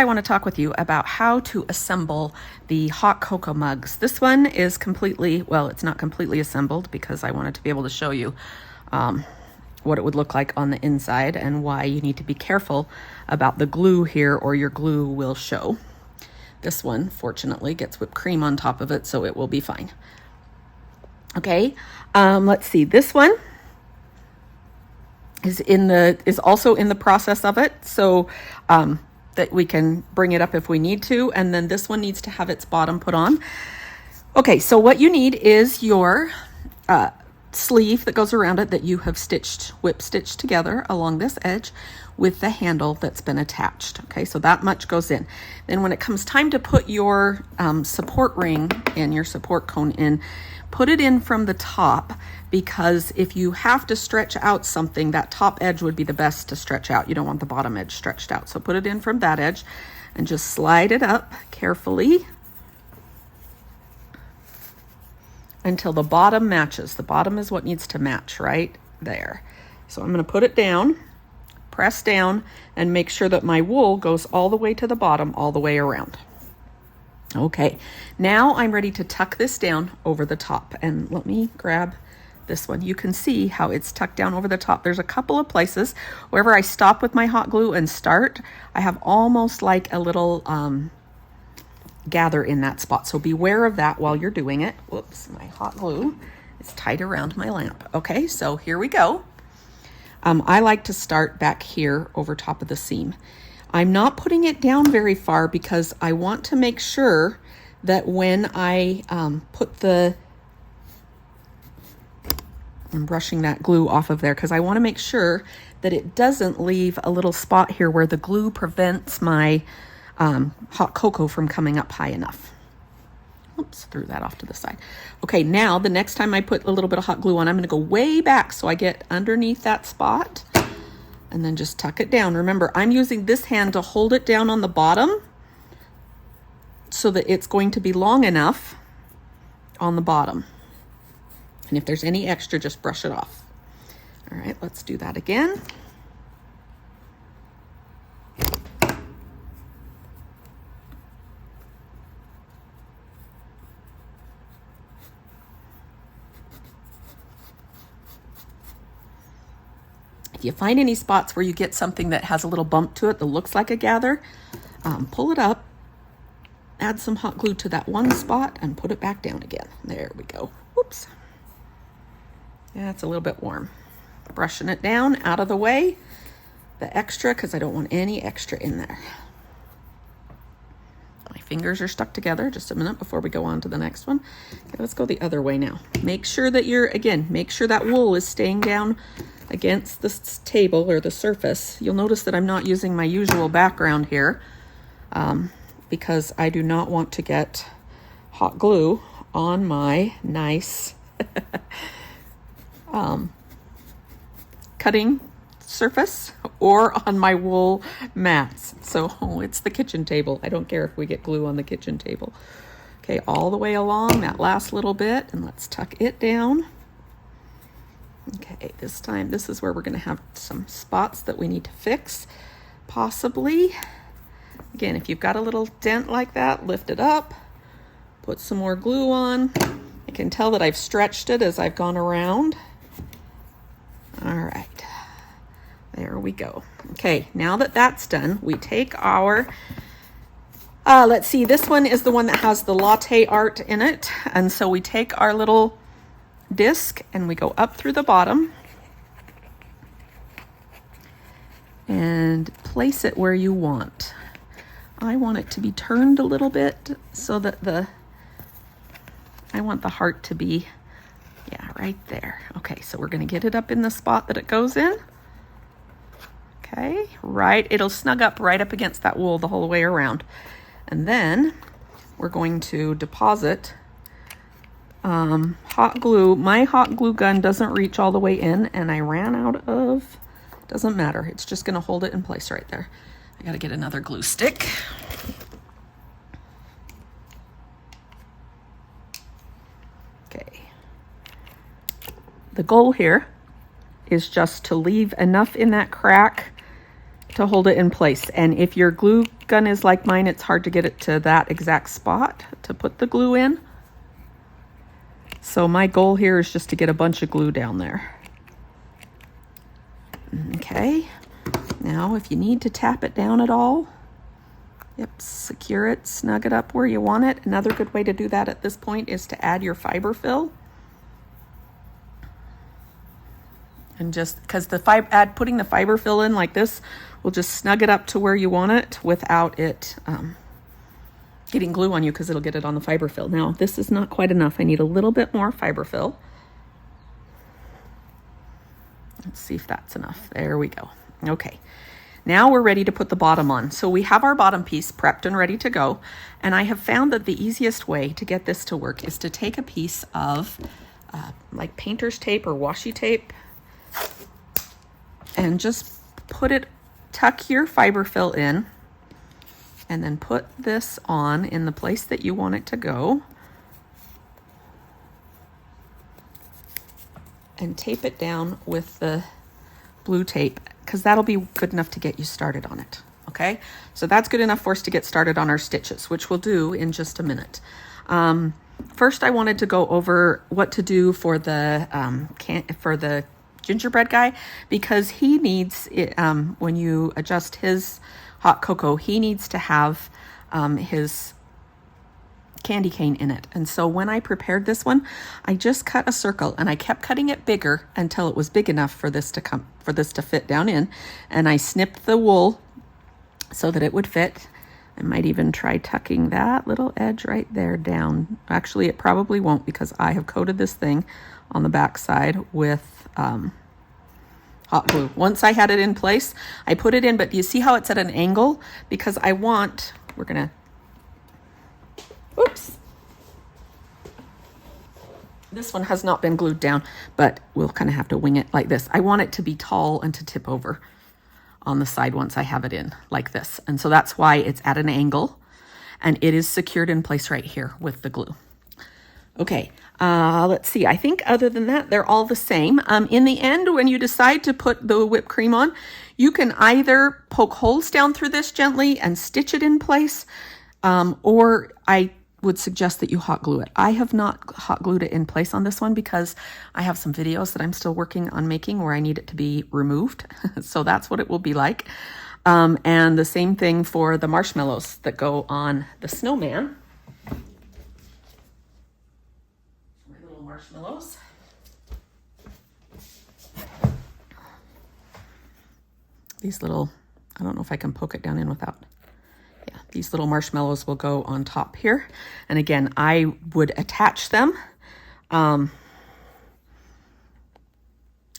I want to talk with you about how to assemble the hot cocoa mugs. This one is completely, well, it's not completely assembled because I wanted to be able to show you what it would look like on the inside and why you need to be careful about the glue here or your glue will show. This one, fortunately, gets whipped cream on top of it, so it will be fine. Okay, let's see. This one is also in the process of it, so that we can bring it up if we need to. And then this one needs to have its bottom put on. Okay, so what you need is your sleeve that goes around it that you have whip stitched together along this edge with the handle that's been attached. Okay, so that much goes in. Then when it comes time to put your support ring and your support cone in, put it in from the top, because if you have to stretch out something, that top edge would be the best to stretch out. You don't want the bottom edge stretched out. So put it in from that edge and just slide it up carefully until the bottom matches. The bottom is what needs to match right there. So I'm going to put it down, press down, and make sure that my wool goes all the way to the bottom, all the way around. Okay, now I'm ready to tuck this down over the top. And let me grab this one. You can see how it's tucked down over the top. There's a couple of places wherever I stop with my hot glue and start, I have almost like a little gather in that spot. So beware of that while you're doing it. Whoops, my hot glue is tight around my lamp. Okay, so here we go. I like to start back here over top of the seam. I'm not putting it down very far because I want to make sure that when I I'm brushing that glue off of there because I want to make sure that it doesn't leave a little spot here where the glue prevents my hot cocoa from coming up high enough. Oops, threw that off to the side. Okay, now the next time I put a little bit of hot glue on, I'm going to go way back so I get underneath that spot and then just tuck it down. Remember, I'm using this hand to hold it down on the bottom so that it's going to be long enough on the bottom. And if there's any extra, just brush it off. All right, let's do that again. If you find any spots where you get something that has a little bump to it that looks like a gather, pull it up, add some hot glue to that one spot, and put it back down again. There we go. Whoops. Yeah, it's a little bit warm. Brushing it down, out of the way, the extra, because I don't want any extra in there. My fingers are stuck together. Just a minute before we go on to the next one. Okay, let's go the other way now. Make sure that make sure that wool is staying down against this table or the surface. You'll notice that I'm not using my usual background here because I do not want to get hot glue on my nice cutting surface or on my wool mats. So it's the kitchen table. I don't care if we get glue on the kitchen table. Okay, all the way along that last little bit, and let's tuck it down. Okay, this time, this is where we're going to have some spots that we need to fix, possibly. Again, if you've got a little dent like that, lift it up, put some more glue on. I can tell that I've stretched it as I've gone around. All right, there we go. Okay, now that that's done, we take our, let's see, this one is the one that has the latte art in it. And so we take our little disc and we go up through the bottom and place it where you want. I want it to be turned a little bit so that I want the heart to be, yeah, right there. Okay, so we're going to get it up in the spot that it goes in. Okay, right, it'll snug up right up against that wool the whole way around. And then we're going to deposit hot glue. My hot glue gun doesn't reach all the way in, and I ran out of, doesn't matter. It's just going to hold it in place right there. I got to get another glue stick. Okay. The goal here is just to leave enough in that crack to hold it in place. And if your glue gun is like mine, it's hard to get it to that exact spot to put the glue in. So my goal here is just to get a bunch of glue down there. Okay, now if you need to tap it down at all, yep, secure it, snug it up where you want it. Another good way to do that at this point is to add your fiber fill. And just because putting the fiber fill in like this will just snug it up to where you want it without it getting glue on you, because it'll get it on the fiber fill. Now, this is not quite enough. I need a little bit more fiber fill. Let's see if that's enough. There we go. Okay. Now we're ready to put the bottom on. So we have our bottom piece prepped and ready to go. And I have found that the easiest way to get this to work is to take a piece of like painter's tape or washi tape and just tuck your fiber fill in, and then put this on in the place that you want it to go. And tape it down with the blue tape, because that'll be good enough to get you started on it. Okay, so that's good enough for us to get started on our stitches, which we'll do in just a minute. First, I wanted to go over what to do for the gingerbread guy, because he needs it, when you adjust his hot cocoa, he needs to have his candy cane in it. And so when I prepared this one, I just cut a circle and I kept cutting it bigger until it was big enough for this to fit down in. And I snipped the wool so that it would fit. I might even try tucking that little edge right there down. Actually, it probably won't, because I have coated this thing on the back side with hot glue. Once I had it in place, I put it in, but you see how it's at an angle? Because oops. This one has not been glued down, but we'll kind of have to wing it like this. I want it to be tall and to tip over on the side once I have it in like this. And so that's why it's at an angle, and it is secured in place right here with the glue. Okay, let's see. I think other than that, they're all the same. In the end, when you decide to put the whipped cream on, you can either poke holes down through this gently and stitch it in place, or I would suggest that you hot glue it. I have not hot glued it in place on this one because I have some videos that I'm still working on making where I need it to be removed. So that's what it will be like. And the same thing for the marshmallows that go on the snowman. Marshmallows. These little, I don't know if I can poke it down in without, yeah, these little marshmallows will go on top here. And again, I would attach them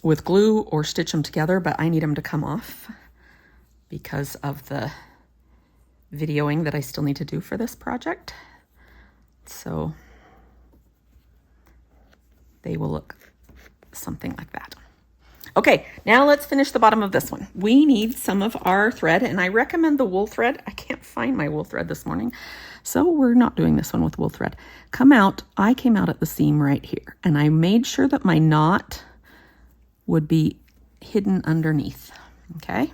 with glue or stitch them together, but I need them to come off because of the videoing that I still need to do for this project. So they will look something like that. Okay, now let's finish the bottom of this one. We need some of our thread, and I recommend the wool thread. I can't find my wool thread this morning, so we're not doing this one with wool thread. I came out at the seam right here, and I made sure that my knot would be hidden underneath, okay?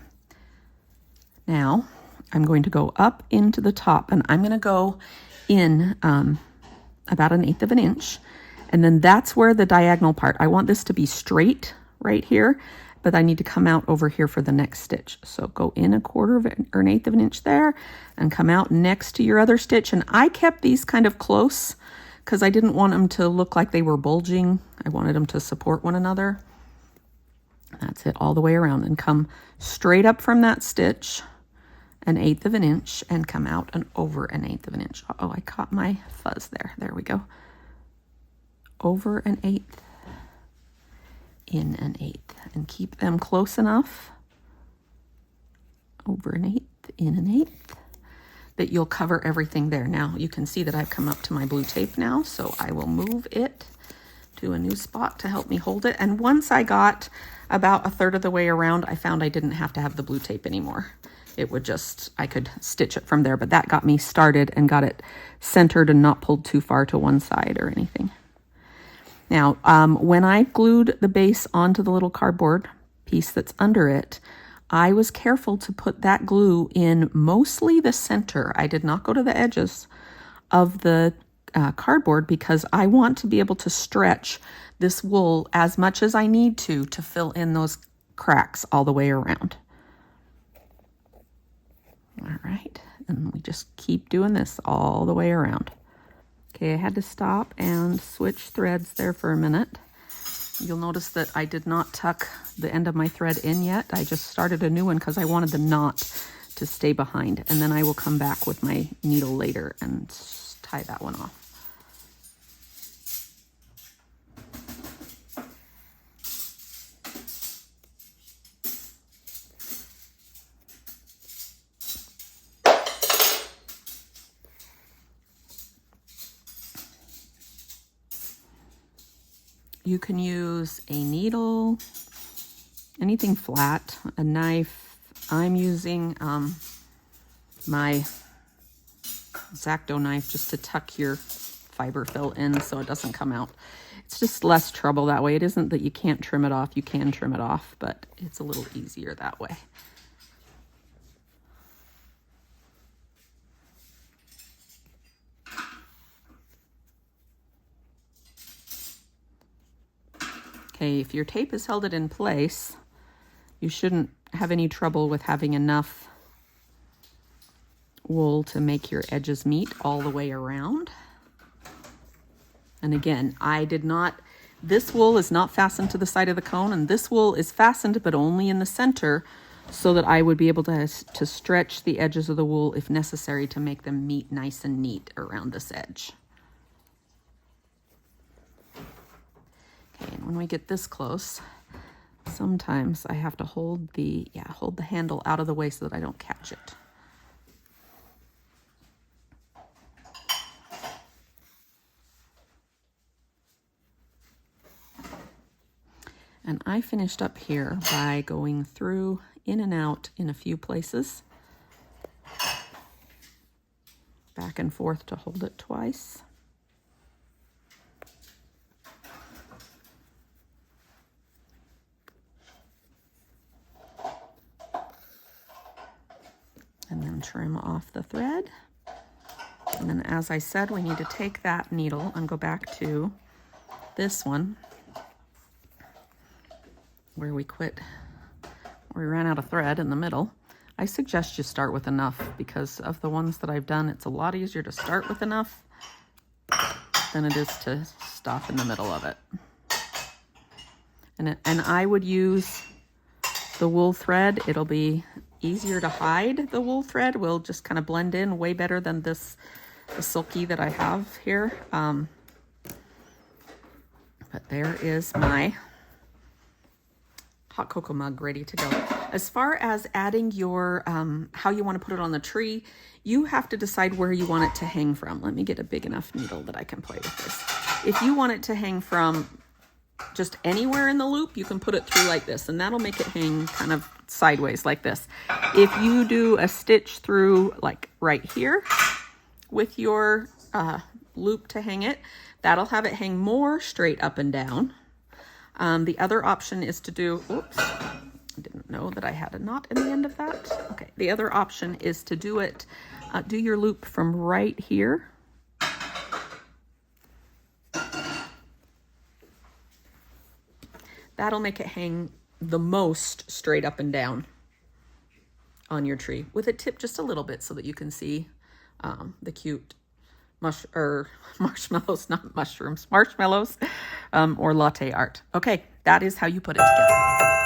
Now, I'm going to go up into the top, and I'm gonna go in about 1/8 of an inch. And then that's where the diagonal part, I want this to be straight right here, but I need to come out over here for the next stitch. So go in 1/4 of an, or 1/8 of an inch there and come out next to your other stitch. And I kept these kind of close because I didn't want them to look like they were bulging. I wanted them to support one another. That's it all the way around, and come straight up from that stitch 1/8 of an inch and come out and over 1/8 of an inch. Oh, I caught my fuzz there. There we go. Over 1/8, in 1/8, and keep them close enough, over 1/8, in 1/8, that you'll cover everything there. Now you can see that I've come up to my blue tape now, so I will move it to a new spot to help me hold it. And once I got about 1/3 of the way around, I found I didn't have to have the blue tape anymore. It would just, I could stitch it from there, but that got me started and got it centered and not pulled too far to one side or anything. Now, when I glued the base onto the little cardboard piece that's under it, I was careful to put that glue in mostly the center. I did not go to the edges of the cardboard because I want to be able to stretch this wool as much as I need to fill in those cracks all the way around. All right, and we just keep doing this all the way around. Okay, I had to stop and switch threads there for a minute. You'll notice that I did not tuck the end of my thread in yet. I just started a new one because I wanted the knot to stay behind, and then I will come back with my needle later and tie that one off. You can use a needle, anything flat, a knife. I'm using my X-Acto knife just to tuck your fiber fill in so it doesn't come out. It's just less trouble that way. It isn't that you can't trim it off. You can trim it off, but it's a little easier that way. Okay, if your tape has held it in place, you shouldn't have any trouble with having enough wool to make your edges meet all the way around. And again, this wool is not fastened to the side of the cone, and this wool is fastened but only in the center so that I would be able to stretch the edges of the wool if necessary to make them meet nice and neat around this edge. Okay, and when we get this close, sometimes I have to hold the handle out of the way so that I don't catch it. And I finished up here by going through, in and out in a few places, back and forth to hold it twice. And then trim off the thread. And then, as I said, we need to take that needle and go back to this one where we ran out of thread in the middle. I suggest you start with enough because of the ones that I've done, it's a lot easier to start with enough than it is to stop in the middle of it. And I would use the wool thread. It'll be easier to hide. The wool thread will just kind of blend in way better than the silky that I have here. But there is my hot cocoa mug ready to go. As far as adding your how you want to put it on the tree, you have to decide where you want it to hang from. Let me get a big enough needle that I can play with this. If you want it to hang from just anywhere in the loop, you can put it through like this, and that'll make it hang kind of sideways like this. If you do a stitch through like right here with your loop to hang it, that'll have it hang more straight up and down. The other option is to do, oops, I didn't know that I had a knot in the end of that. Okay, the other option is to do it, do your loop from right here. That'll make it hang the most straight up and down on your tree, with it tipped just a little bit so that you can see the cute marshmallows, not mushrooms, marshmallows, or latte art. Okay, that is how you put it together.